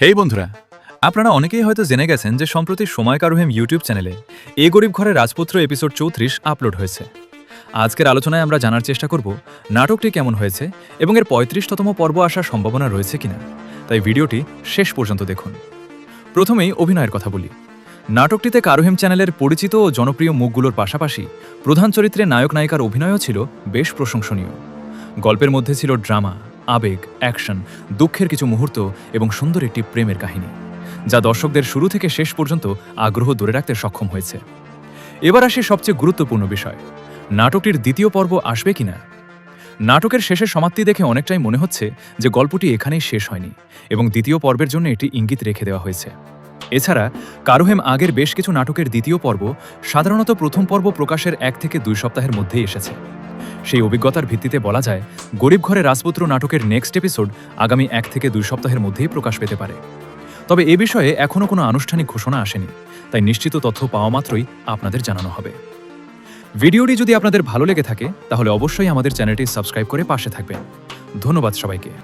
হেই বন্ধুরা, আপনারা অনেকেই হয়তো জেনে গেছেন যে সম্প্রতি সময় কারুহেম ইউটিউব চ্যানেলে এ গরিব ঘরের রাজপুত্র এপিসোড 34 আপলোড হয়েছে। আজকের আলোচনায় আমরা জানার চেষ্টা করব নাটকটি কেমন হয়েছে এবং এর 35তম পর্ব আসার সম্ভাবনা রয়েছে কিনা। তাই ভিডিওটি শেষ পর্যন্ত দেখুন। প্রথমেই অভিনয়ের কথা বলি। নাটকটিতে কারুহেম চ্যানেলের পরিচিত ও জনপ্রিয় মুখগুলোর পাশাপাশি প্রধান চরিত্রে নায়ক নায়িকার অভিনয়ও ছিল বেশ প্রশংসনীয়। গল্পের মধ্যে ছিল ড্রামা, আবেগ, অ্যাকশন, দুঃখের কিছু মুহূর্ত এবং সুন্দর একটি প্রেমের কাহিনী, যা দর্শকদের শুরু থেকে শেষ পর্যন্ত আগ্রহ ধরে রাখতে সক্ষম হয়েছে। এবার আসি সবচেয়ে গুরুত্বপূর্ণ বিষয়, নাটকটির দ্বিতীয় পর্ব আসবে কিনা। নাটকের শেষের সমাপ্তি দেখে অনেকটাই মনে হচ্ছে যে গল্পটি এখানেই শেষ হয়নি এবং দ্বিতীয় পর্বের জন্য এটি ইঙ্গিত রেখে দেওয়া হয়েছে। এছাড়া কারুহেম আগের বেশ কিছু নাটকের দ্বিতীয় পর্ব সাধারণত প্রথম পর্ব প্রকাশের 1 থেকে 2 সপ্তাহের মধ্যেই এসেছে। সেই অভিজ্ঞতার ভিত্তিতে বলা যায় গরিব ঘরে রাজপুত্র নাটকের নেক্সট এপিসোড আগামী 1 থেকে 2 সপ্তাহের মধ্যেই প্রকাশ পেতে পারে। তবে এ বিষয়ে এখনও কোনো আনুষ্ঠানিক ঘোষণা আসেনি, তাই নিশ্চিত তথ্য পাওয়া মাত্রই আপনাদের জানানো হবে। ভিডিওটি যদি আপনাদের ভালো লেগে থাকে তাহলে অবশ্যই আমাদের চ্যানেলটি সাবস্ক্রাইব করে পাশে থাকবেন। ধন্যবাদ সবাইকে।